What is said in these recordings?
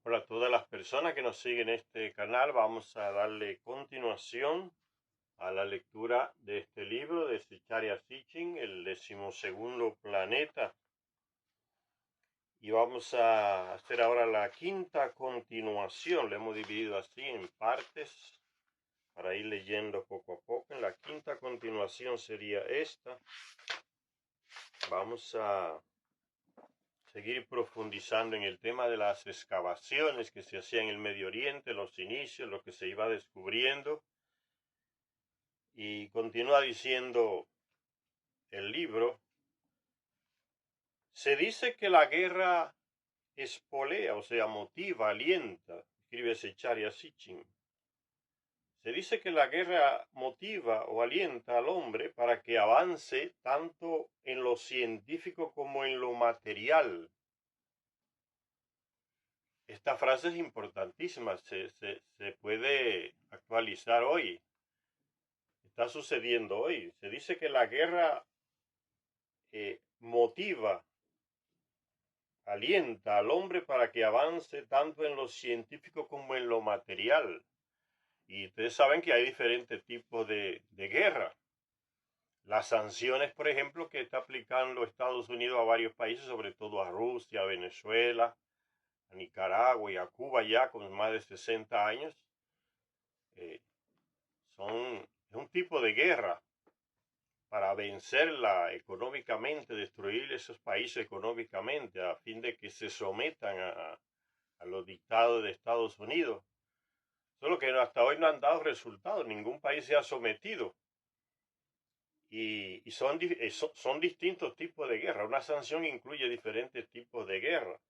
Hola a todas las personas que nos siguen en este canal. Vamos a darle continuación a la lectura de este libro de Zecharia Sitchin, el 12º planeta. Y vamos a hacer ahora la quinta continuación. Lo hemos dividido así en partes para ir leyendo poco a poco. En la quinta continuación sería esta. Vamos a seguir profundizando en el tema de las excavaciones que se hacían en el Medio Oriente, los inicios, lo que se iba descubriendo. Y continúa diciendo el libro, se dice que la guerra espolea, o sea, motiva, alienta, escribe Zecharia Sitchin. Se dice que la guerra motiva o alienta al hombre para que avance tanto en lo científico como en lo material. Esta frase es importantísima, se puede actualizar hoy, está sucediendo hoy. Se dice que la guerra motiva, alienta al hombre para que avance tanto en lo científico como en lo material. Y ustedes saben que hay diferentes tipos de guerra. Las sanciones, por ejemplo, que está aplicando Estados Unidos a varios países, sobre todo a Rusia, a Venezuela, a Nicaragua y a Cuba ya con más de 60 años, eh, es un tipo de guerra para vencerla económicamente, destruir esos países económicamente, a fin de que se sometan a los dictados de Estados Unidos. Solo que hasta hoy no han dado resultados, ningún país se ha sometido. Y son distintos tipos de guerra. Una sanción incluye diferentes tipos de guerra.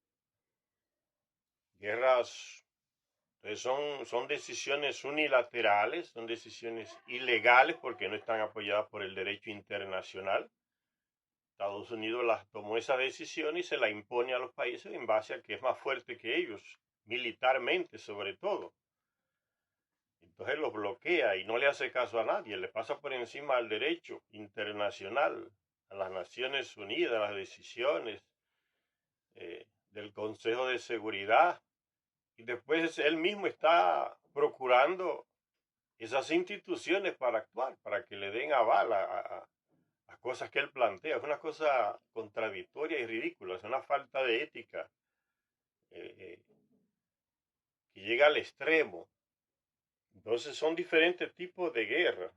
Guerras son decisiones unilaterales, son decisiones ilegales porque no están apoyadas por el derecho internacional. Estados Unidos tomó esa decisión y se la impone a los países en base a que es más fuerte que ellos, militarmente sobre todo. Entonces los bloquea y no le hace caso a nadie, le pasa por encima al derecho internacional, a las Naciones Unidas, a las decisiones del Consejo de Seguridad. Y después él mismo está procurando esas instituciones para actuar, para que le den aval a cosas que él plantea. Es una cosa contradictoria y ridícula, es una falta de ética eh, eh, que llega al extremo. Entonces son diferentes tipos de guerra.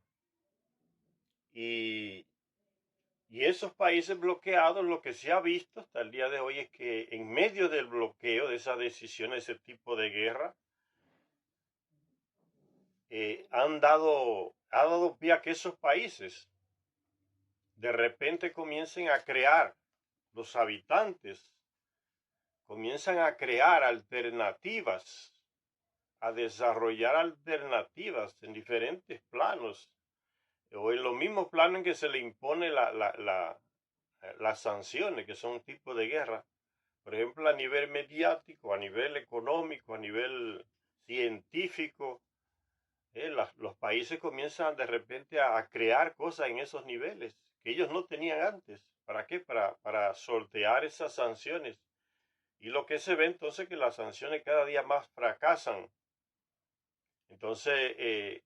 Y, y esos países bloqueados, lo que se ha visto hasta el día de hoy es que en medio del bloqueo de esa decisión, ese tipo de guerra, ha dado pie a que esos países de repente comiencen a crear, los habitantes comienzan a crear alternativas, a desarrollar alternativas en diferentes planos, o en los mismos planos en que se le impone las sanciones, que son un tipo de guerra, por ejemplo, a nivel mediático, a nivel económico, a nivel científico. Los países comienzan de repente a crear cosas en esos niveles que ellos no tenían antes. ¿Para qué? Para sortear esas sanciones. Y lo que se ve entonces es que las sanciones cada día más fracasan. Entonces,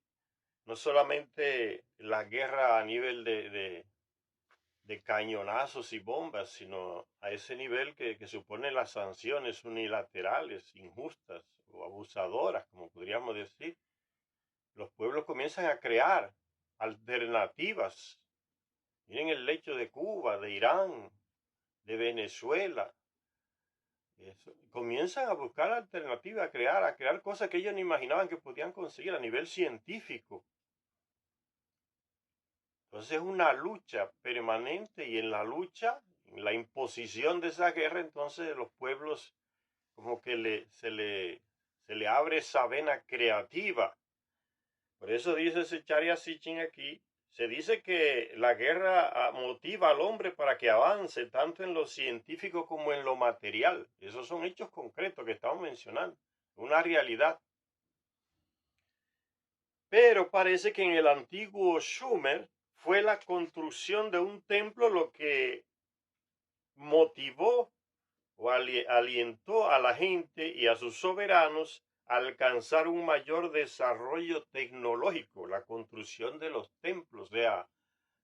no solamente la guerra a nivel de cañonazos y bombas, sino a ese nivel que suponen las sanciones unilaterales, injustas o abusadoras, como podríamos decir. Los pueblos comienzan a crear alternativas. Miren el hecho de Cuba, de Irán, de Venezuela. Comienzan a buscar alternativas, a crear cosas que ellos no imaginaban que podían conseguir a nivel científico. Entonces es una lucha permanente y en la lucha, en la imposición de esa guerra, entonces los pueblos como que se le abre esa vena creativa. Por eso dice Zecharia Sitchin aquí, se dice que la guerra motiva al hombre para que avance tanto en lo científico como en lo material. Esos son hechos concretos que estamos mencionando, una realidad. Pero parece que en el antiguo Sumer fue la construcción de un templo lo que motivó o alientó a la gente y a sus soberanos a alcanzar un mayor desarrollo tecnológico, la construcción de los templos, o sea,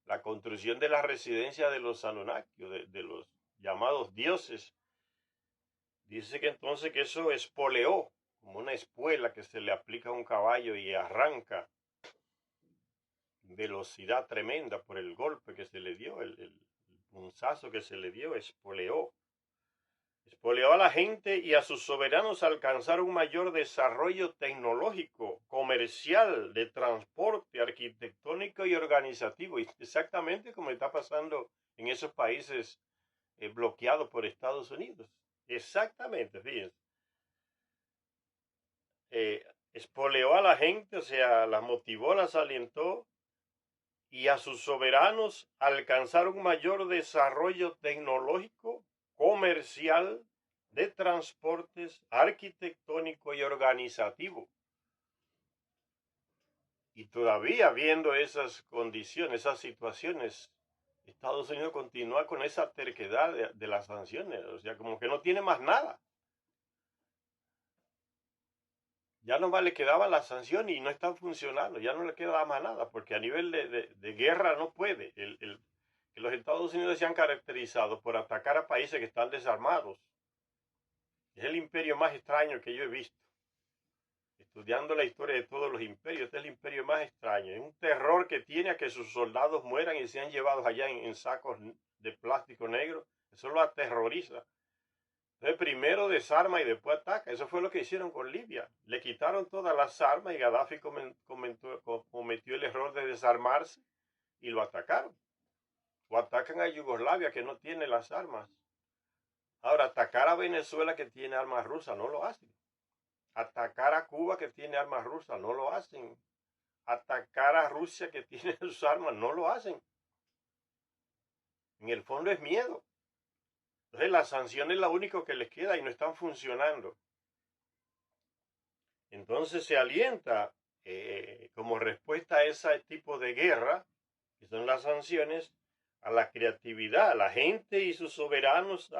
la construcción de la residencia de los Anunnaki, de los llamados dioses. Dice que entonces que eso espoleó, como una espuela que se le aplica a un caballo y arranca, velocidad tremenda por el golpe que se le dio, el punzazo que se le dio, espoleó a la gente y a sus soberanos a alcanzar un mayor desarrollo tecnológico, comercial, de transporte, arquitectónico y organizativo, y exactamente como está pasando en esos países bloqueados por Estados Unidos. Exactamente, fíjense. Espoleó a la gente, o sea, las motivó, las alentó, y a sus soberanos a alcanzar un mayor desarrollo tecnológico, comercial, de transportes, arquitectónico y organizativo. Y todavía viendo esas condiciones, esas situaciones, Estados Unidos continúa con esa terquedad de las sanciones, o sea, como que no tiene más nada. Ya nomás le quedaban las sanciones y no están funcionando, ya no le queda más nada, porque a nivel de guerra no puede. Que los Estados Unidos se han caracterizado por atacar a países que están desarmados. Es el imperio más extraño que yo he visto. Estudiando la historia de todos los imperios, este es el imperio más extraño. Es un terror que tiene a que sus soldados mueran y sean llevados allá en sacos de plástico negro. Eso lo aterroriza. Entonces primero desarma y después ataca. Eso fue lo que hicieron con Libia. Le quitaron todas las armas y Gaddafi cometió el error de desarmarse y lo atacaron. O atacan a Yugoslavia, que no tiene las armas. Ahora, atacar a Venezuela, que tiene armas rusas, no lo hacen. Atacar a Cuba, que tiene armas rusas, no lo hacen. Atacar a Rusia, que tiene sus armas, no lo hacen. En el fondo es miedo. Entonces las sanciones es lo único que les queda y no están funcionando. Entonces se alienta como respuesta a ese tipo de guerra, que son las sanciones, a la creatividad. La gente y sus soberanos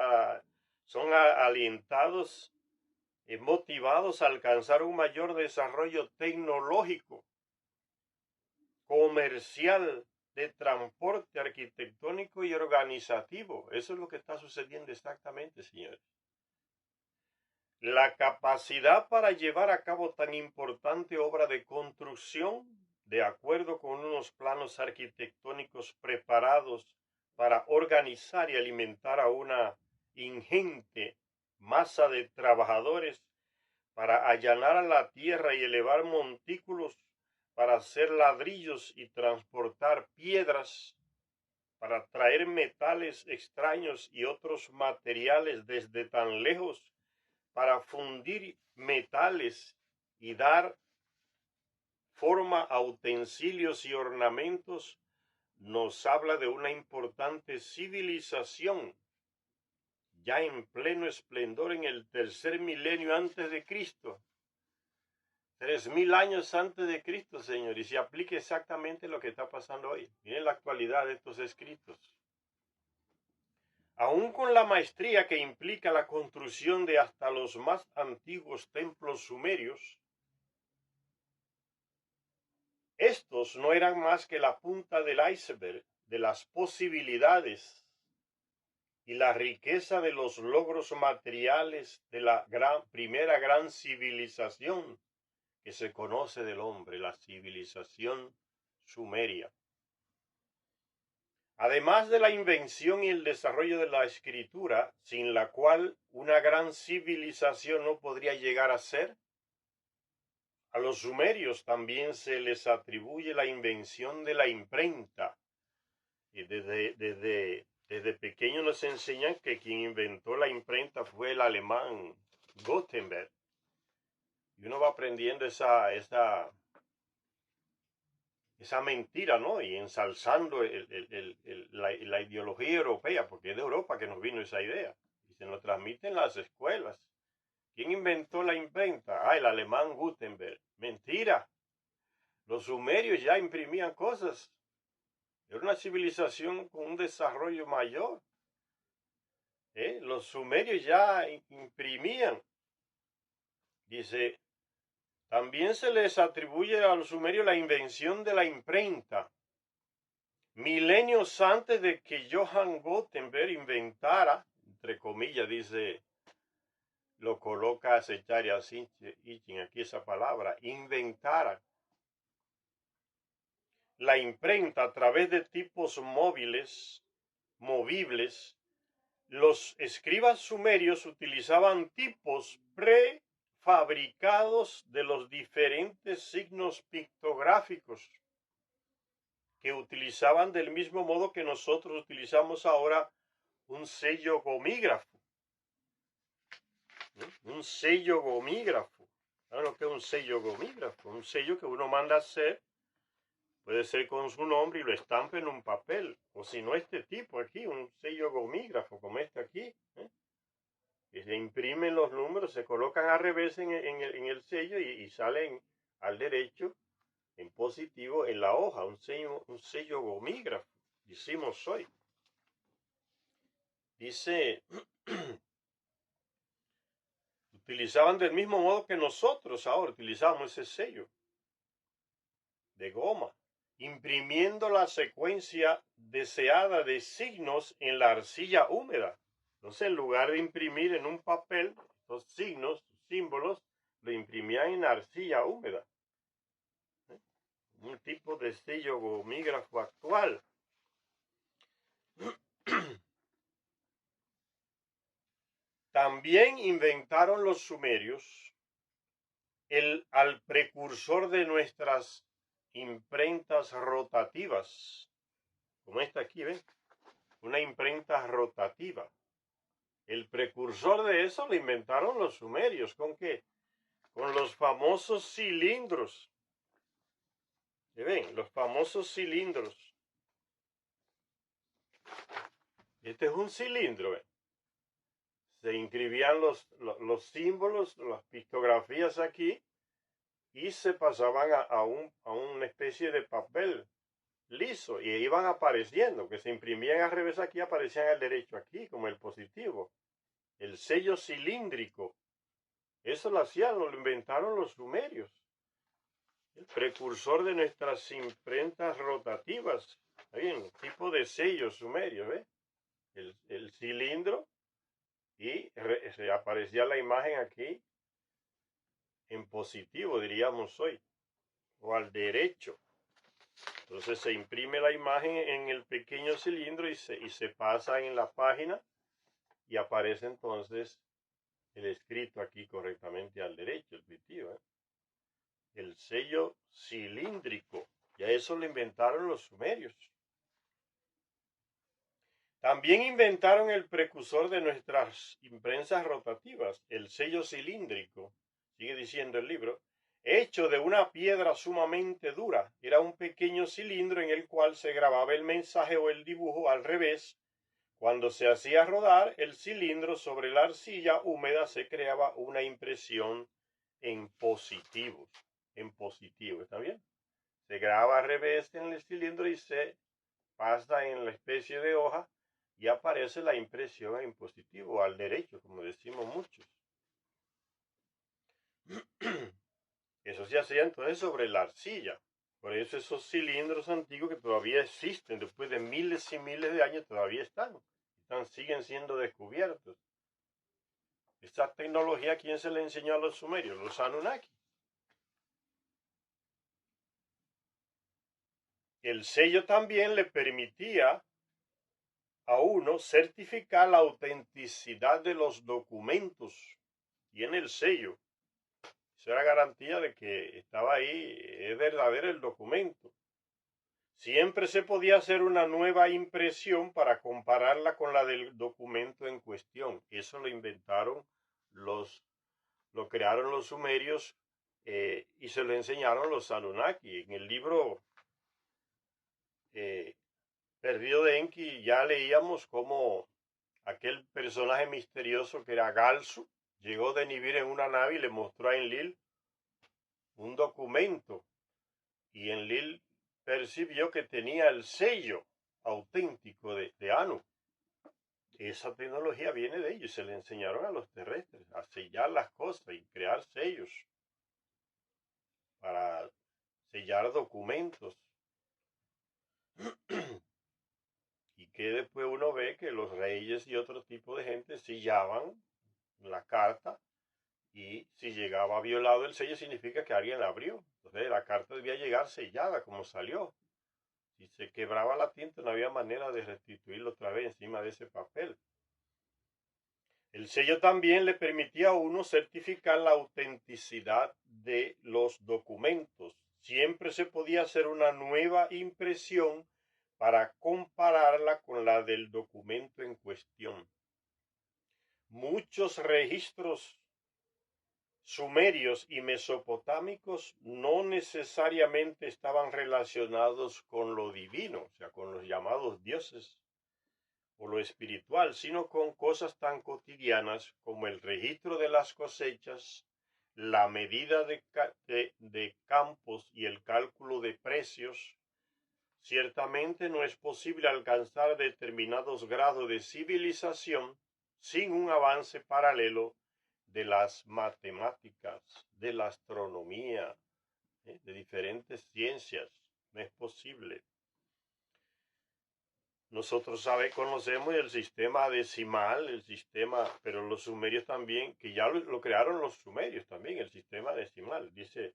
son alientados y motivados a alcanzar un mayor desarrollo tecnológico, comercial, de transporte, arquitectónico y organizativo. Eso es lo que está sucediendo exactamente, señores. La capacidad para llevar a cabo tan importante obra de construcción, de acuerdo con unos planos arquitectónicos preparados para organizar y alimentar a una ingente masa de trabajadores, para allanar a la tierra y elevar montículos, para hacer ladrillos y transportar piedras, para traer metales extraños y otros materiales desde tan lejos, para fundir metales y dar forma a utensilios y ornamentos, nos habla de una importante civilización ya en pleno esplendor en el tercer milenio antes de Cristo. 3000 años antes de Cristo, señor, y se aplica exactamente lo que está pasando hoy. Miren la actualidad de estos escritos. Aún con la maestría que implica la construcción de hasta los más antiguos templos sumerios, estos no eran más que la punta del iceberg de las posibilidades y la riqueza de los logros materiales de la primera gran civilización que se conoce del hombre, la civilización sumeria. Además de la invención y el desarrollo de la escritura, sin la cual una gran civilización no podría llegar a ser, a los sumerios también se les atribuye la invención de la imprenta. Y desde pequeño nos enseñan que quien inventó la imprenta fue el alemán Gutenberg. Y uno va aprendiendo esa mentira, ¿no? Y ensalzando la ideología europea, porque es de Europa que nos vino esa idea. Y se nos transmite en las escuelas. ¿Quién inventó la imprenta? El alemán Gutenberg. Mentira. Los sumerios ya imprimían cosas. Era una civilización con un desarrollo mayor. Los sumerios ya imprimían. Dice, también se les atribuye a los sumerios la invención de la imprenta, milenios antes de que Johann Gutenberg inventara, entre comillas, dice, lo coloca a acechar y a Sitchin, aquí esa palabra, inventara la imprenta a través de tipos movibles. Los escribas sumerios utilizaban tipos prefabricados de los diferentes signos pictográficos que utilizaban del mismo modo que nosotros utilizamos ahora un sello gomígrafo. Un sello gomígrafo. ¿Saben lo que es un sello gomígrafo? Un sello que uno manda a hacer, puede ser con su nombre y lo estampa en un papel. O si no, este tipo aquí, un sello gomígrafo, como este aquí. Que se imprimen los números, se colocan al revés en el sello y salen al derecho en positivo en la hoja. Un sello gomígrafo, decimos hoy. Dice, utilizaban del mismo modo que nosotros ahora utilizamos ese sello de goma, imprimiendo la secuencia deseada de signos en la arcilla húmeda. Entonces, en lugar de imprimir en un papel los signos, símbolos, lo imprimían en arcilla húmeda. Un tipo de sello gomígrafo actual. También inventaron los sumerios al precursor de nuestras imprentas rotativas, como esta aquí, ¿ven? Una imprenta rotativa. El precursor de eso lo inventaron los sumerios. ¿Con qué? Con los famosos cilindros. ¿Ven? Los famosos cilindros. Este es un cilindro, ¿ven? Se inscribían los símbolos, las pictografías aquí y se pasaban a una especie de papel liso y iban apareciendo, que se imprimían al revés aquí, aparecían al derecho aquí, como el positivo. El sello cilíndrico, eso lo hacían, lo inventaron los sumerios. El precursor de nuestras imprentas rotativas. Hay un tipo de sello sumerio, ¿ves? El cilindro y aparecía la imagen aquí en positivo, diríamos hoy, o al derecho. Entonces se imprime la imagen en el pequeño cilindro y se pasa en la página y aparece entonces el escrito aquí correctamente al derecho, el tío, ¿eh? El sello cilíndrico, ya eso lo inventaron los sumerios. También inventaron el precursor de nuestras imprensas rotativas, el sello cilíndrico, sigue diciendo el libro, hecho de una piedra sumamente dura. Era un pequeño cilindro en el cual se grababa el mensaje o el dibujo al revés. Cuando se hacía rodar el cilindro sobre la arcilla húmeda se creaba una impresión en positivo. ¿Está bien? Se graba al revés en el cilindro y se pasa en la especie de hoja y aparece la impresión en positivo, al derecho, como decimos muchos. Eso se hacía entonces sobre la arcilla. Por eso esos cilindros antiguos que todavía existen, después de miles y miles de años, todavía siguen siendo descubiertos. Esta tecnología, ¿quién se le enseñó a los sumerios? Los Anunnaki. El sello también le permitía a uno certificar la autenticidad de los documentos. Y en el sello, eso era garantía de que estaba ahí, es verdadero el documento. Siempre se podía hacer una nueva impresión para compararla con la del documento en cuestión. Eso lo inventaron lo crearon los sumerios y se lo enseñaron los Anunnaki. En el libro Perdido de Enki ya leíamos cómo aquel personaje misterioso que era Galsu llegó de Nibiru en una nave y le mostró a Enlil un documento y Enlil percibió que tenía el sello auténtico de Anu. esa tecnología viene de ellos, se le enseñaron a los terrestres a sellar las cosas y crear sellos para sellar documentos. Y que después uno ve que los reyes y otro tipo de gente sellaban la carta, y si llegaba violado el sello significa que alguien la abrió. Entonces la carta debía llegar sellada como salió. Si se quebraba la tinta no había manera de restituirlo otra vez encima de ese papel. El sello también le permitía a uno certificar la autenticidad de los documentos. Siempre se podía hacer una nueva impresión para compararla con la del documento en cuestión. Muchos registros sumerios y mesopotámicos no necesariamente estaban relacionados con lo divino, o sea, con los llamados dioses o lo espiritual, sino con cosas tan cotidianas como el registro de las cosechas, la medida de campos y el cálculo de precios. Ciertamente no es posible alcanzar determinados grados de civilización sin un avance paralelo de las matemáticas, de la astronomía, de diferentes ciencias. No es posible. Nosotros conocemos el sistema decimal, el sistema, pero los sumerios también, que ya lo crearon los sumerios también, el sistema decimal. Dice,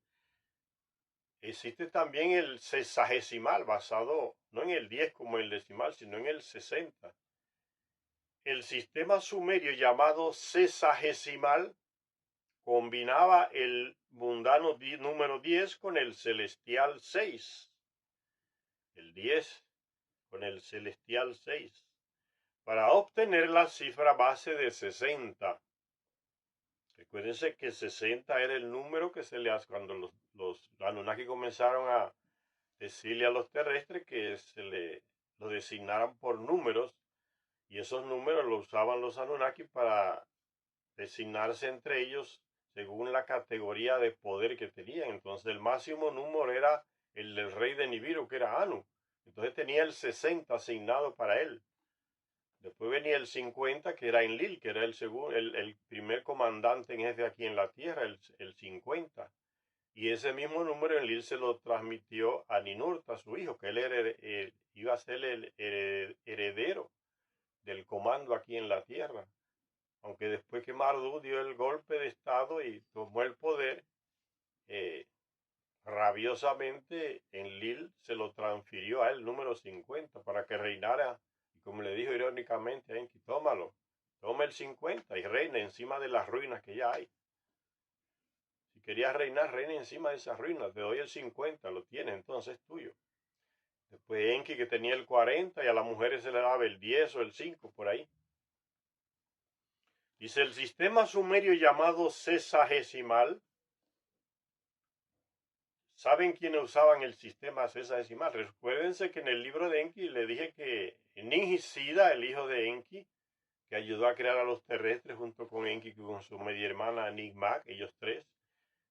existe también el sesagesimal, basado no en el 10 como el decimal, sino en el 60. El sistema sumerio llamado sesagesimal combinaba el mundano número 10 con el celestial 6. El 10 con el celestial 6. Para obtener la cifra base de 60. Recuérdense que 60 era el número que se le hace cuando los Anunnaki comenzaron a decirle a los terrestres que lo designaran por números, y esos números los usaban los Anunnaki para designarse entre ellos según la categoría de poder que tenían. Entonces el máximo número era el del rey de Nibiru, que era Anu. Entonces tenía el 60 asignado para él. Después venía el 50, que era Enlil, que era el primer comandante en jefe aquí en la Tierra, el 50. Y ese mismo número Enlil se lo transmitió a Ninurta, su hijo, que él iba a ser el heredero del comando aquí en la Tierra. Aunque después que Marduk dio el golpe de estado y tomó el poder, rabiosamente Enlil se lo transfirió a él, número 50, para que reinara. Y como le dijo irónicamente a Enki, tómalo, toma el 50 y reina encima de las ruinas que ya hay. Si querías reinar, reina encima de esas ruinas, te doy el 50, lo tienes, entonces es tuyo. Después Enki, que tenía el 40, y a las mujeres se le daba el 10 o el 5, por ahí. Dice, el sistema sumerio llamado sesagesimal. ¿Saben quiénes usaban el sistema sesagesimal? Recuérdense que en el libro de Enki le dije que Ningisida, el hijo de Enki, que ayudó a crear a los terrestres junto con Enki y con su media hermana Nigmak, ellos tres,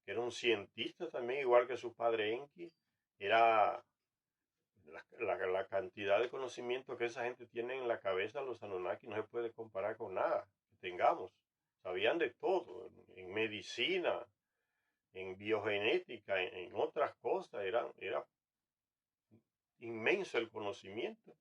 que era un cientista también, igual que su padre Enki, era la cantidad de conocimiento que esa gente tiene en la cabeza, los Anunnaki, no se puede comparar con nada que tengamos. Sabían de todo, en medicina, en biogenética, en otras cosas, era inmenso el conocimiento.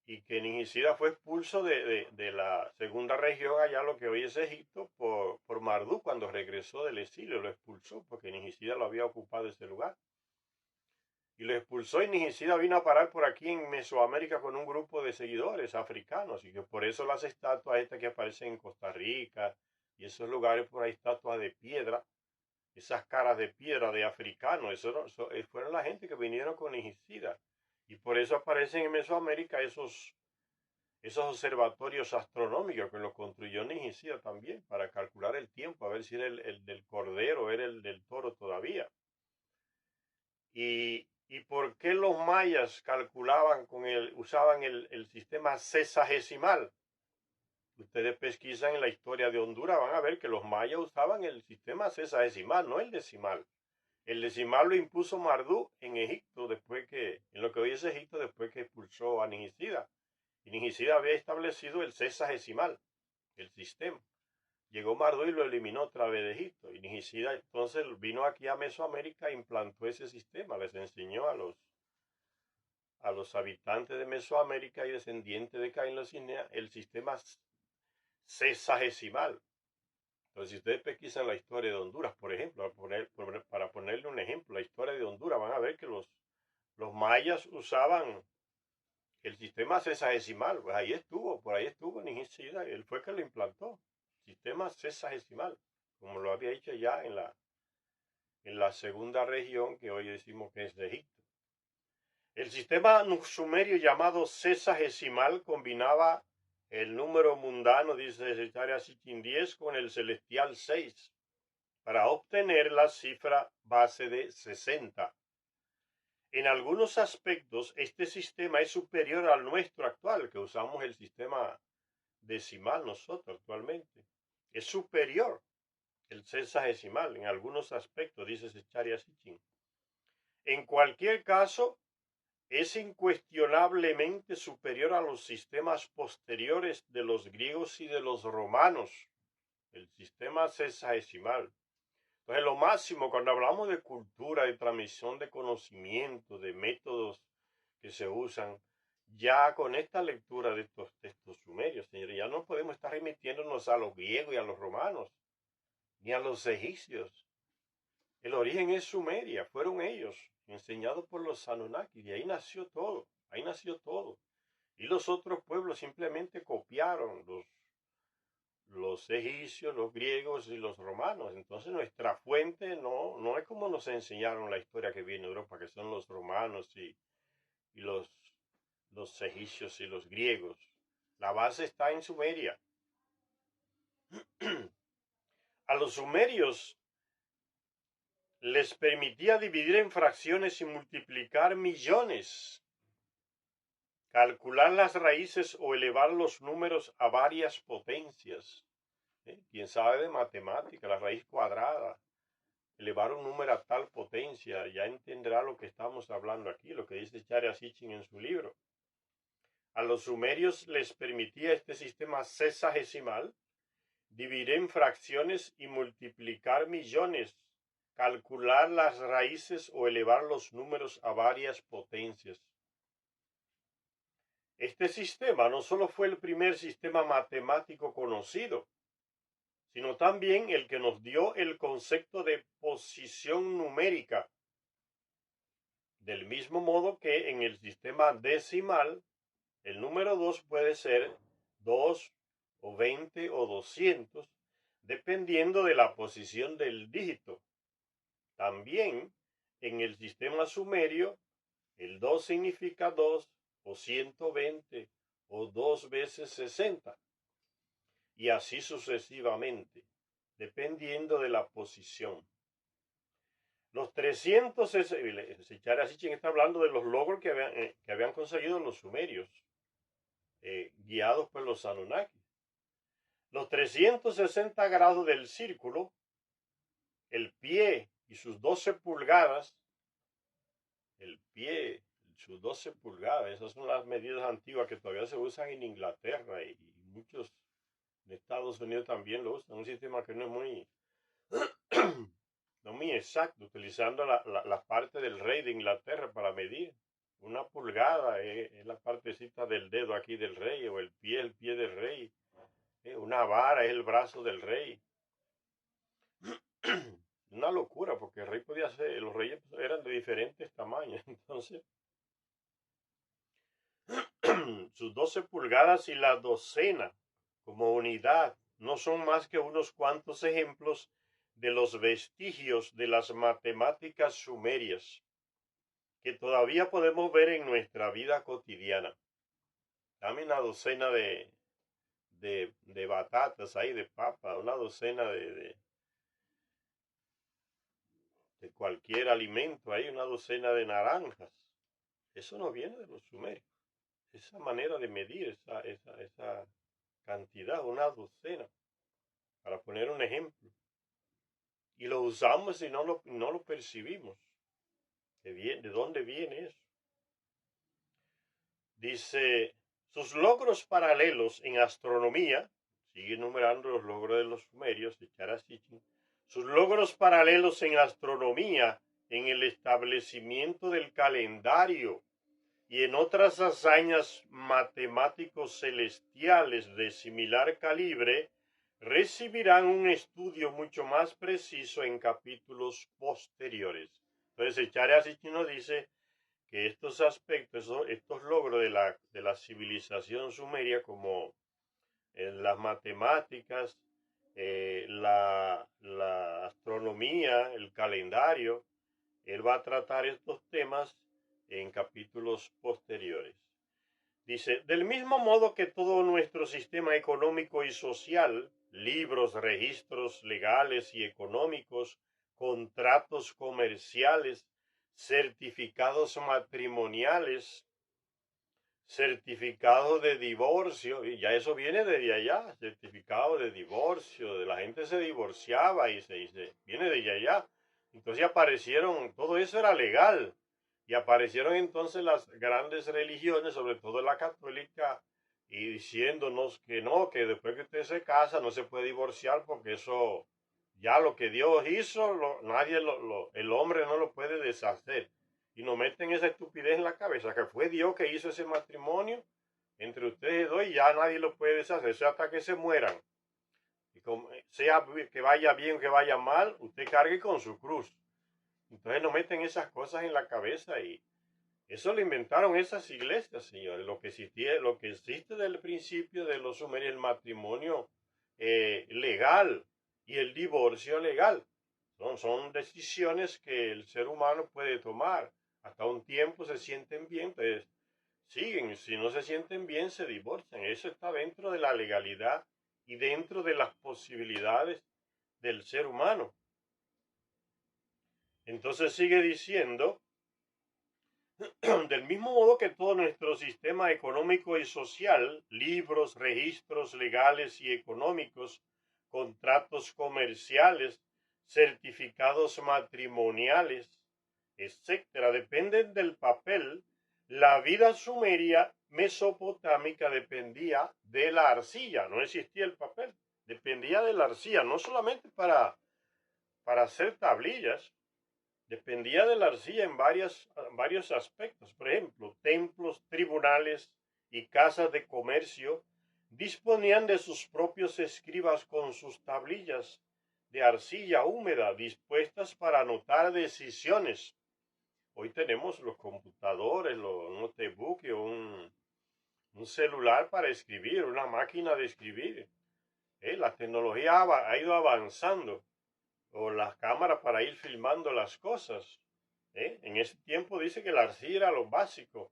Y que Ningisida fue expulso de la segunda región, allá lo que hoy es Egipto, por Marduk cuando regresó del exilio, lo expulsó porque Ningisida lo había ocupado ese lugar. Y lo expulsó, y Ningisida vino a parar por aquí en Mesoamérica con un grupo de seguidores africanos, y que por eso las estatuas estas que aparecen en Costa Rica y esos lugares por ahí, estatuas de piedra, esas caras de piedra de africanos, fueron la gente que vinieron con Ningisida. Y por eso aparecen en Mesoamérica esos observatorios astronómicos que los construyó Ningisida también, para calcular el tiempo, a ver si era el del cordero, era el del toro todavía. ¿Y por qué los mayas usaban el sistema sesagesimal? Ustedes pesquisan en la historia de Honduras, van a ver que los mayas usaban el sistema sesagesimal, no el decimal. El decimal lo impuso Marduk en Egipto, en lo que hoy es Egipto, después que expulsó a Ningisida. Y Nigisida había establecido el sexagesimal, el sistema. Llegó Marduk y lo eliminó otra vez de Egipto. Y Nigisida entonces vino aquí a Mesoamérica e implantó ese sistema. Les enseñó a los habitantes de Mesoamérica y descendientes de Caín los Cinea el sistema sexagesimal. Entonces, si ustedes pesquisan la historia de Honduras, por ejemplo, para ponerle un ejemplo, la historia de Honduras, van a ver que los mayas usaban el sistema sexagesimal. Pues por ahí estuvo Nigisida, él fue que lo implantó. Sistema sexagesimal, como lo había hecho ya en la segunda región que hoy decimos que es de Egipto. El sistema sumerio llamado sexagesimal combinaba el número mundano, dice Secretaria Sitchin 10, con el celestial 6, para obtener la cifra base de 60. En algunos aspectos, este sistema es superior al nuestro actual, que usamos el sistema decimal nosotros actualmente. Es superior el sexagesimal en algunos aspectos, dice Secretaria Sitchin. En cualquier caso, es incuestionablemente superior a los sistemas posteriores de los griegos y de los romanos, el sistema sexagesimal. Entonces, lo máximo, cuando hablamos de cultura, de transmisión de conocimiento, de métodos que se usan, ya con esta lectura de estos textos sumerios, señores, ya no podemos estar remitiéndonos a los griegos y a los romanos, ni a los egipcios. El origen es Sumeria, fueron ellos, enseñados por los Anunnaki, y ahí nació todo, Y los otros pueblos simplemente copiaron los egipcios, los griegos y los romanos. Entonces nuestra fuente no es como nos enseñaron la historia que viene de Europa, que son los romanos y los egipcios y los griegos. La base está en Sumeria. A los sumerios les permitía dividir en fracciones y multiplicar millones, calcular las raíces o elevar los números a varias potencias. Quien sabe de matemática, la raíz cuadrada, elevar un número a tal potencia, ya entenderá lo que estamos hablando aquí, lo que dice Charia Sitchin en su libro. A los sumerios les permitía este sistema sexagesimal dividir en fracciones y multiplicar millones, calcular las raíces o elevar los números a varias potencias. Este sistema no solo fue el primer sistema matemático conocido, sino también el que nos dio el concepto de posición numérica. Del mismo modo que en el sistema decimal, el número 2 puede ser 2 o 20 o 200, dependiendo de la posición del dígito. También en el sistema sumerio, el 2 significa 2 o 120 o 2 veces 60. Y así sucesivamente, dependiendo de la posición. Los 300, Charia Sitchin está hablando de los logros que habían conseguido los sumerios, guiados por los Anunnaki. Los 360 grados del círculo, el pie y sus 12 pulgadas, esas son las medidas antiguas que todavía se usan en Inglaterra y muchos en Estados Unidos también lo usan, un sistema que no es muy exacto, utilizando la parte del rey de Inglaterra para medir. Una pulgada es la partecita del dedo aquí del rey, o el pie del rey. Una vara es el brazo del rey. Una locura, porque el rey los reyes eran de diferentes tamaños, entonces sus 12 pulgadas y la docena como unidad no son más que unos cuantos ejemplos de los vestigios de las matemáticas sumerias que todavía podemos ver en nuestra vida cotidiana. Dame una docena de batatas ahí, de papa, una docena de cualquier alimento ahí, una docena de naranjas. Eso no viene de los sumerios. Esa manera de medir esa cantidad, una docena, para poner un ejemplo. Y lo usamos y no lo percibimos. ¿De dónde viene eso? Dice Sus logros paralelos en astronomía, sigue enumerando los logros de los sumerios, de Charasichin, sus logros paralelos en astronomía, en el establecimiento del calendario y en otras hazañas matemáticos celestiales de similar calibre, recibirán un estudio mucho más preciso en capítulos posteriores. Entonces, Charasichin nos dice que estos aspectos, estos logros de la civilización sumeria, como las matemáticas, la astronomía, el calendario, él va a tratar estos temas en capítulos posteriores. Dice, del mismo modo que todo nuestro sistema económico y social, libros, registros legales y económicos, contratos comerciales, certificados matrimoniales, certificado de divorcio, y ya eso viene desde allá, certificado de divorcio, de la gente se divorciaba y se dice, viene de allá. Entonces aparecieron, todo eso era legal, y aparecieron entonces las grandes religiones, sobre todo la católica, y diciéndonos que no, que después que usted se casa no se puede divorciar porque eso, ya lo que Dios hizo, el hombre no lo puede deshacer. Y nos meten esa estupidez en la cabeza, que fue Dios que hizo ese matrimonio entre ustedes dos y ya nadie lo puede deshacer, eso hasta que se mueran. Y como, sea que vaya bien o que vaya mal, usted cargue con su cruz. Entonces nos meten esas cosas en la cabeza y eso lo inventaron esas iglesias, señores. Lo que existe desde el principio de los sumerios, el matrimonio legal y el divorcio legal. Son decisiones que el ser humano puede tomar. Hasta un tiempo se sienten bien, pues siguen. Si no se sienten bien, se divorcian. Eso está dentro de la legalidad y dentro de las posibilidades del ser humano. Entonces sigue diciendo, del mismo modo que todo nuestro sistema económico y social, libros, registros legales y económicos, contratos comerciales, certificados matrimoniales, etcétera, dependen del papel, la vida sumeria mesopotámica dependía de la arcilla, no existía el papel, dependía de la arcilla, no solamente para hacer tablillas, dependía de la arcilla en varios aspectos. Por ejemplo, templos, tribunales y casas de comercio disponían de sus propios escribas con sus tablillas de arcilla húmeda dispuestas para anotar decisiones. Hoy tenemos los computadores, los notebooks, un celular para escribir, una máquina de escribir. La tecnología ha ido avanzando, o las cámaras para ir filmando las cosas. En ese tiempo dice que la arcilla era lo básico.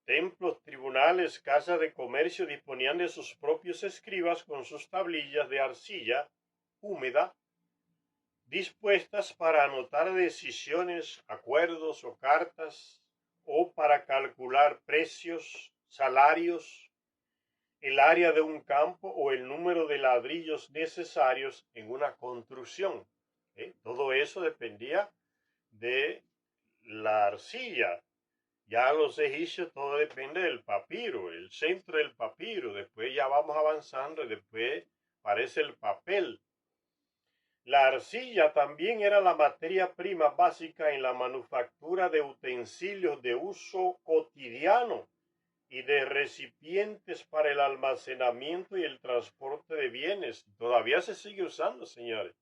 Templos, tribunales, casas de comercio disponían de sus propios escribas con sus tablillas de arcilla húmeda dispuestas para anotar decisiones, acuerdos o cartas, o para calcular precios, salarios, el área de un campo o el número de ladrillos necesarios en una construcción. Todo eso dependía de la arcilla. Ya los egipcios todo depende del papiro, el centro del papiro. Después ya vamos avanzando y después aparece el papel. La arcilla también era la materia prima básica en la manufactura de utensilios de uso cotidiano y de recipientes para el almacenamiento y el transporte de bienes. Todavía se sigue usando, señores.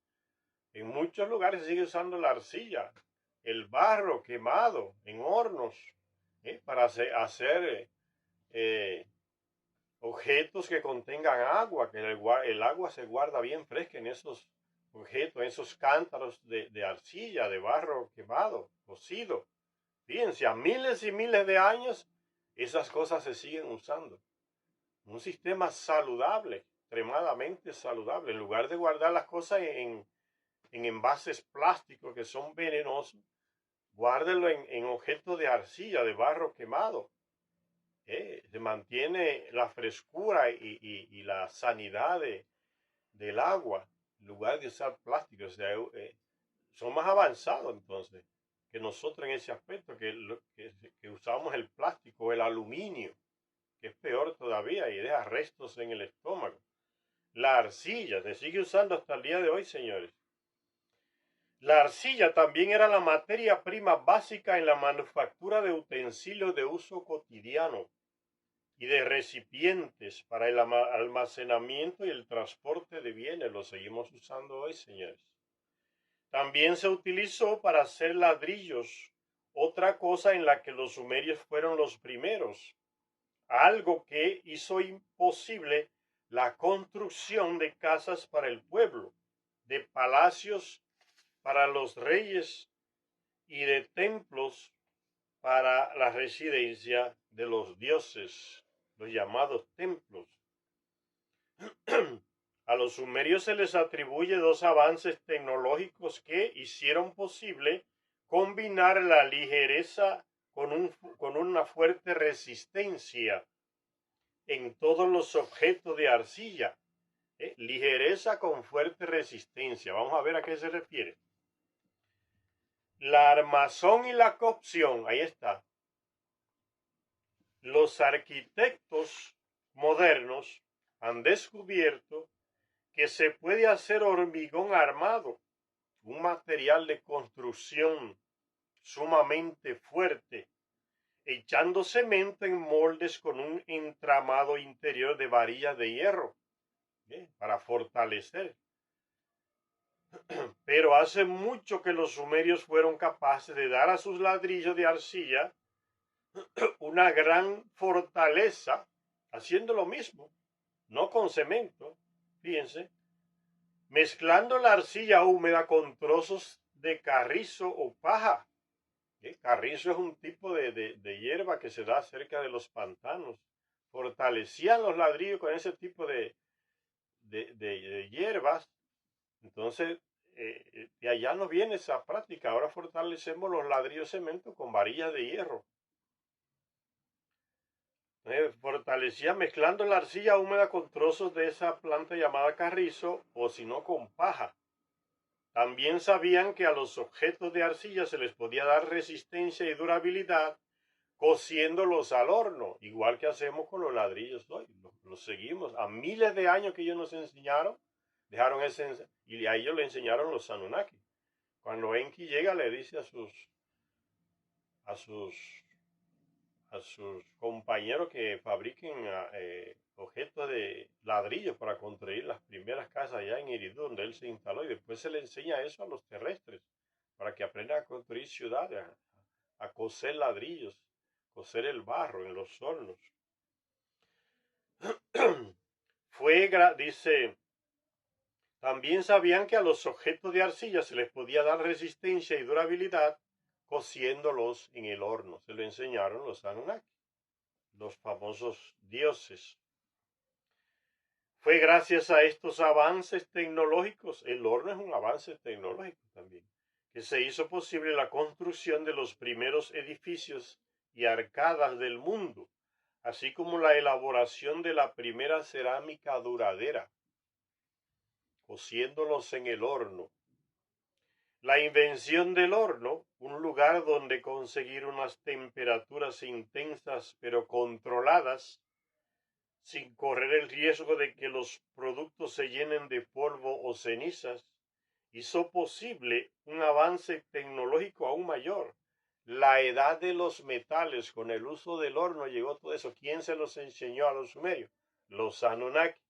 En muchos lugares se sigue usando la arcilla, el barro quemado en hornos, para hacer objetos que contengan agua, que el agua se guarda bien fresca en esos objetos, en esos cántaros de arcilla, de barro quemado, cocido. Fíjense, a miles y miles de años esas cosas se siguen usando. Un sistema saludable, extremadamente saludable. En lugar de guardar las cosas en envases plásticos que son venenosos, guárdenlo en objetos de arcilla, de barro quemado. Se mantiene la frescura y la sanidad del agua, en lugar de usar plástico. O sea, son más avanzados entonces que nosotros en ese aspecto, que usamos el plástico, el aluminio. que es peor todavía y deja restos en el estómago. La arcilla se sigue usando hasta el día de hoy, señores. La arcilla también era la materia prima básica en la manufactura de utensilios de uso cotidiano y de recipientes para el almacenamiento y el transporte de bienes. Lo seguimos usando hoy, señores. También se utilizó para hacer ladrillos, otra cosa en la que los sumerios fueron los primeros, algo que hizo imposible la construcción de casas para el pueblo, de palacios para los reyes y de templos para la residencia de los dioses, los llamados templos. A los sumerios se les atribuye dos avances tecnológicos que hicieron posible combinar la ligereza con una fuerte resistencia en todos los objetos de arcilla. Ligereza con fuerte resistencia. Vamos a ver a qué se refiere. La armazón y la cocción, ahí está. Los arquitectos modernos han descubierto que se puede hacer hormigón armado, un material de construcción sumamente fuerte, echando cemento en moldes con un entramado interior de varillas de hierro, para fortalecer. Pero hace mucho que los sumerios fueron capaces de dar a sus ladrillos de arcilla una gran fortaleza, haciendo lo mismo, no con cemento, fíjense, mezclando la arcilla húmeda con trozos de carrizo o paja. Carrizo es un tipo de hierba que se da cerca de los pantanos. Fortalecían los ladrillos con ese tipo de hierbas. Entonces, de allá nos viene esa práctica. Ahora fortalecemos los ladrillos de cemento con varillas de hierro. Fortalecía mezclando la arcilla húmeda con trozos de esa planta llamada carrizo, o si no con paja. También sabían que a los objetos de arcilla se les podía dar resistencia y durabilidad cociéndolos al horno, igual que hacemos con los ladrillos hoy. Los seguimos. A miles de años que ellos nos enseñaron, dejaron ese, y a ellos le enseñaron los Anunnaki. Cuando Enki llega, le dice a sus compañeros que fabriquen objetos de ladrillos para construir las primeras casas allá en Eridu, donde él se instaló, y después se le enseña eso a los terrestres, para que aprendan a construir ciudades, a coser ladrillos, coser el barro en los hornos. Dice, también sabían que a los objetos de arcilla se les podía dar resistencia y durabilidad cociéndolos en el horno. Se lo enseñaron los Anunnaki, los famosos dioses. Fue gracias a estos avances tecnológicos, el horno es un avance tecnológico también, que se hizo posible la construcción de los primeros edificios y arcadas del mundo, así como la elaboración de la primera cerámica duradera, cociéndolos en el horno. La invención del horno, un lugar donde conseguir unas temperaturas intensas pero controladas, sin correr el riesgo de que los productos se llenen de polvo o cenizas, hizo posible un avance tecnológico aún mayor. La edad de los metales, con el uso del horno llegó todo eso. ¿Quién se los enseñó a los sumerios? Los Anunnaki.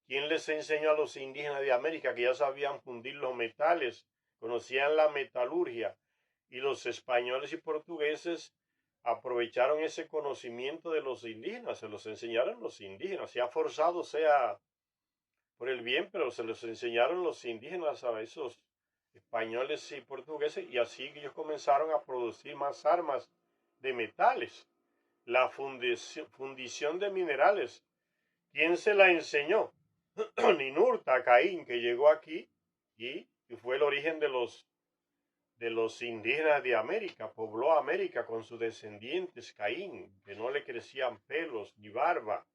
¿Quién les enseñó a los indígenas de América que ya sabían fundir los metales, conocían la metalurgia? Y los españoles y portugueses aprovecharon ese conocimiento de los indígenas, se los enseñaron los indígenas, sea forzado, sea por el bien, pero se los enseñaron los indígenas a esos españoles y portugueses, y así ellos comenzaron a producir más armas de metales. La fundición de minerales, ¿quién se la enseñó? Ninurta, Caín, que llegó aquí y fue el origen de los indígenas de América, pobló América con sus descendientes, Caín, que no le crecían pelos ni barba,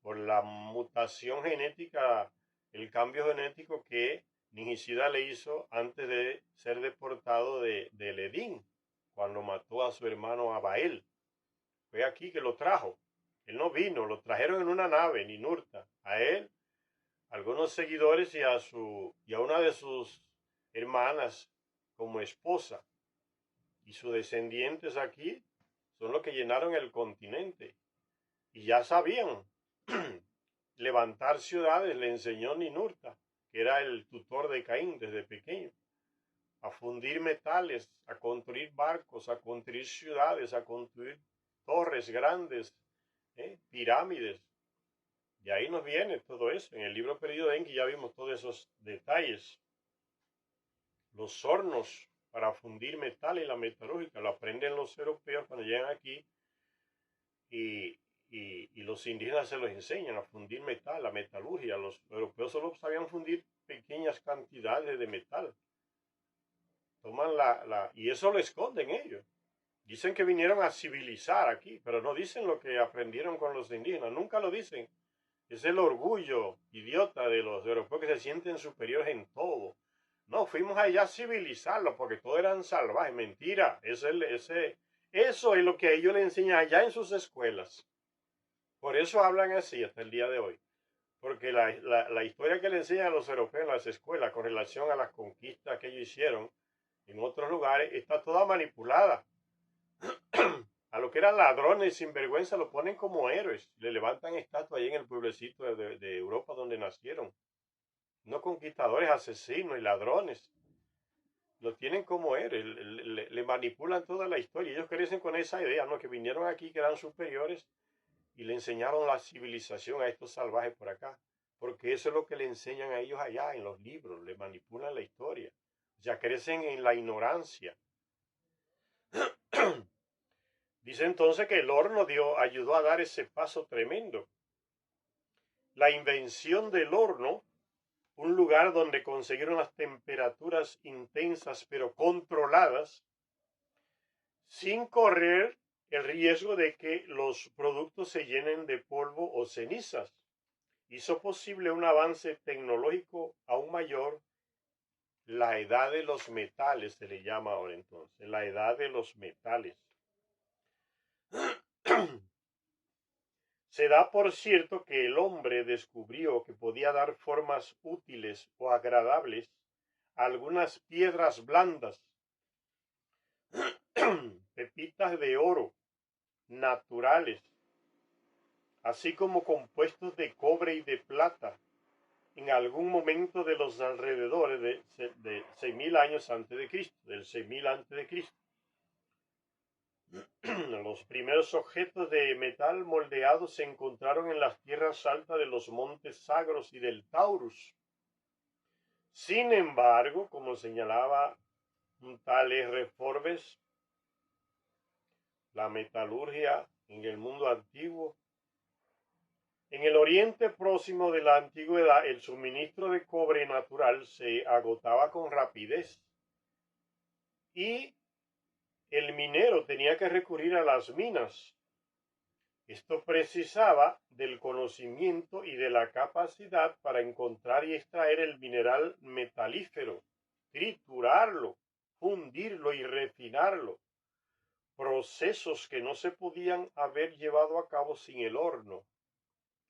por la mutación genética, el cambio genético que Ningishida le hizo antes de ser deportado del Edén, cuando mató a su hermano Abael. Fue aquí que lo trajo. Él no vino, lo trajeron en una nave, Ninurta, a él, algunos seguidores y a una de sus hermanas como esposa. Y sus descendientes aquí son los que llenaron el continente. Y ya sabían levantar ciudades, le enseñó Ninurta, que era el tutor de Caín desde pequeño, a fundir metales, a construir barcos, a construir ciudades, a construir torres grandes, pirámides. Y ahí nos viene todo eso. En el libro perdido de Enki ya vimos todos esos detalles. Los hornos para fundir metal y la metalúrgica lo aprenden los europeos cuando llegan aquí y los indígenas se los enseñan a fundir metal, la metalurgia. Los europeos solo sabían fundir pequeñas cantidades de metal. Toman y eso lo esconden ellos. Dicen que vinieron a civilizar aquí, pero no dicen lo que aprendieron con los indígenas. Nunca lo dicen. Es el orgullo idiota de los europeos que se sienten superiores en todo. No, fuimos allá a civilizarlos porque todos eran salvajes. Mentira. Eso es lo que a ellos le enseñan allá en sus escuelas. Por eso hablan así hasta el día de hoy. Porque la historia que le enseñan a los europeos en las escuelas con relación a las conquistas que ellos hicieron en otros lugares está toda manipulada. A lo que eran ladrones sin vergüenza lo ponen como héroes. Le levantan estatuas ahí en el pueblecito de Europa donde nacieron. No conquistadores, asesinos y ladrones. Lo tienen como héroes. Le manipulan toda la historia. Ellos crecen con esa idea, ¿no? Que vinieron aquí, que eran superiores y le enseñaron la civilización a estos salvajes por acá. Porque eso es lo que le enseñan a ellos allá en los libros. Le manipulan la historia. O sea, crecen en la ignorancia. Dice entonces que el horno ayudó a dar ese paso tremendo. La invención del horno, un lugar donde consiguieron las temperaturas intensas pero controladas, sin correr el riesgo de que los productos se llenen de polvo o cenizas, hizo posible un avance tecnológico aún mayor. La edad de los metales se le llama ahora entonces, la edad de los metales. Se da por cierto que el hombre descubrió que podía dar formas útiles o agradables a algunas piedras blandas, pepitas de oro naturales, así como compuestos de cobre y de plata, en algún momento de los alrededores de 6.000 años antes de Cristo, del 6.000 antes de Cristo. Los primeros objetos de metal moldeados se encontraron en las tierras altas de los montes Sagros y del Taurus. Sin embargo, como señalaba un tal R. Forbes, la metalurgia en el mundo antiguo, en el Oriente Próximo de la antigüedad, el suministro de cobre natural se agotaba con rapidez y el minero tenía que recurrir a las minas. Esto precisaba del conocimiento y de la capacidad para encontrar y extraer el mineral metalífero, triturarlo, fundirlo y refinarlo, procesos que no se podían haber llevado a cabo sin el horno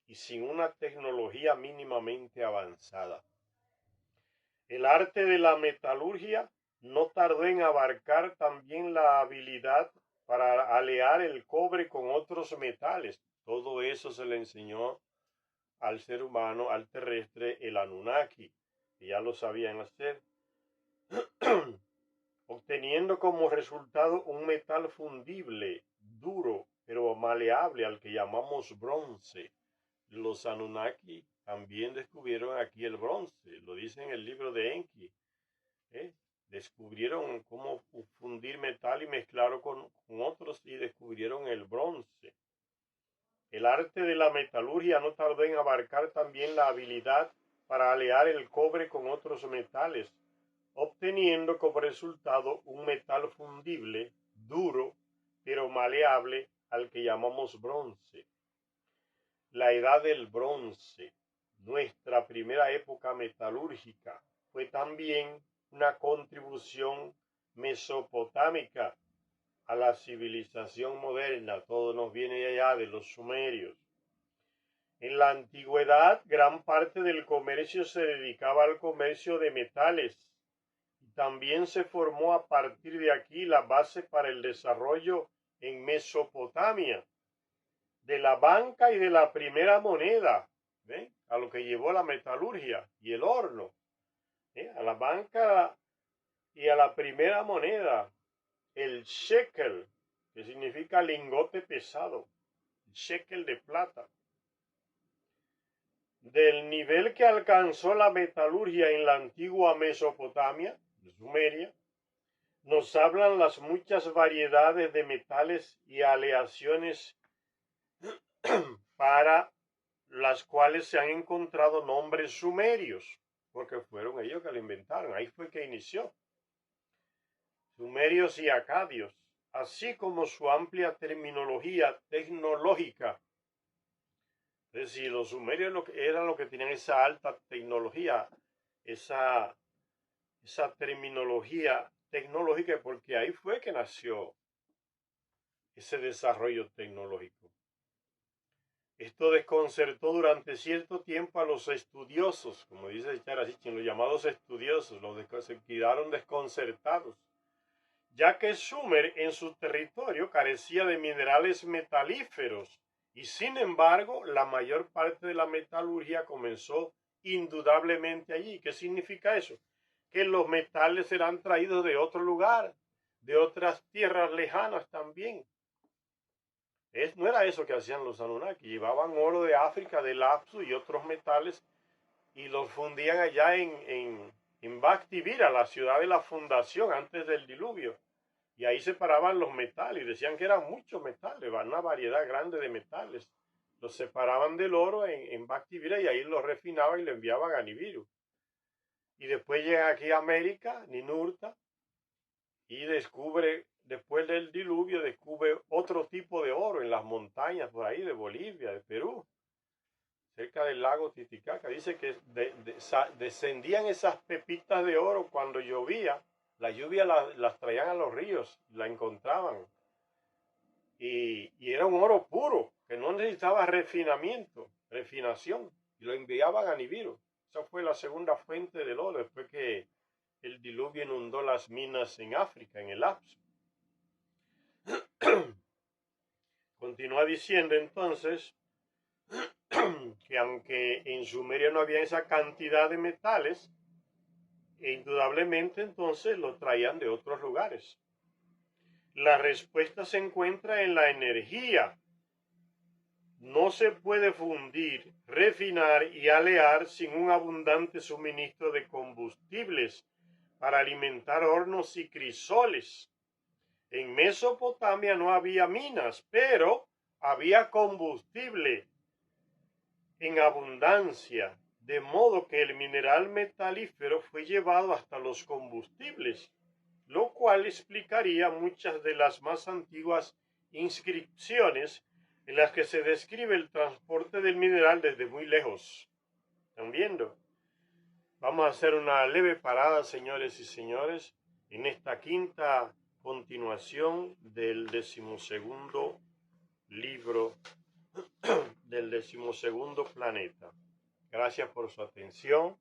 y sin una tecnología mínimamente avanzada. El arte de la metalurgia no tardó en abarcar también la habilidad para alear el cobre con otros metales. Todo eso se le enseñó al ser humano, al terrestre, el Anunnaki, que ya lo sabían hacer, obteniendo como resultado un metal fundible, duro, pero maleable, al que llamamos bronce. Los Anunnaki también descubrieron aquí el bronce, lo dice en el libro de Enki. Descubrieron cómo fundir metal y mezclarlo con otros y descubrieron el bronce. El arte de la metalurgia no tardó en abarcar también la habilidad para alear el cobre con otros metales, obteniendo como resultado un metal fundible, duro, pero maleable, al que llamamos bronce. La edad del bronce, nuestra primera época metalúrgica, fue también una contribución mesopotámica a la civilización moderna. Todo nos viene de allá, de los sumerios. En la antigüedad, gran parte del comercio se dedicaba al comercio de metales. También se formó a partir de aquí la base para el desarrollo en Mesopotamia de la banca y de la primera moneda, ¿ven? A lo que llevó la metalurgia y el horno, a la banca y a la primera moneda, el shekel, que significa lingote pesado, shekel de plata. Del nivel que alcanzó la metalurgia en la antigua Mesopotamia, Sumeria, nos hablan las muchas variedades de metales y aleaciones para las cuales se han encontrado nombres sumerios, porque fueron ellos que lo inventaron, ahí fue que inició. Sumerios y acadios, así como su amplia terminología tecnológica. Es decir, los sumerios eran los que tenían esa alta tecnología, esa terminología tecnológica, porque ahí fue que nació ese desarrollo tecnológico. Esto desconcertó durante cierto tiempo a los estudiosos, como dice Charasichin, los llamados estudiosos, se quedaron desconcertados, ya que Sumer en su territorio carecía de minerales metalíferos y sin embargo la mayor parte de la metalurgia comenzó indudablemente allí. ¿Qué significa eso? Que los metales serán traídos de otro lugar, de otras tierras lejanas también. No era eso que hacían los Anunnaki, llevaban oro de África, de Lapsu y otros metales y los fundían allá en Bhakti Vira, la ciudad de la fundación antes del diluvio. Y ahí separaban los metales y decían que eran muchos metales, una variedad grande de metales. Los separaban del oro en Bhakti Vira y ahí los refinaban y lo enviaban a Nibiru. Y después llega aquí a América, Ninurta, y descubre, después del diluvio, descubre otro tipo de oro en las montañas por ahí de Bolivia, de Perú, cerca del lago Titicaca. Dice que descendían esas pepitas de oro cuando llovía. La lluvia las traían a los ríos, la encontraban. Y era un oro puro, que no necesitaba refinación, y lo enviaban a Nibiru. Esa fue la segunda fuente del oro, después que el diluvio inundó las minas en África, en el lapso. Continúa diciendo entonces que aunque en Sumeria no había esa cantidad de metales, indudablemente entonces lo traían de otros lugares. La respuesta se encuentra en la energía. No se puede fundir, refinar y alear sin un abundante suministro de combustibles para alimentar hornos y crisoles. En Mesopotamia no había minas, pero había combustible en abundancia, de modo que el mineral metalífero fue llevado hasta los combustibles, lo cual explicaría muchas de las más antiguas inscripciones en las que se describe el transporte del mineral desde muy lejos. ¿Están viendo? Vamos a hacer una leve parada, señores y señores, en esta quinta continuación del 12º libro del 12º planeta. Gracias por su atención.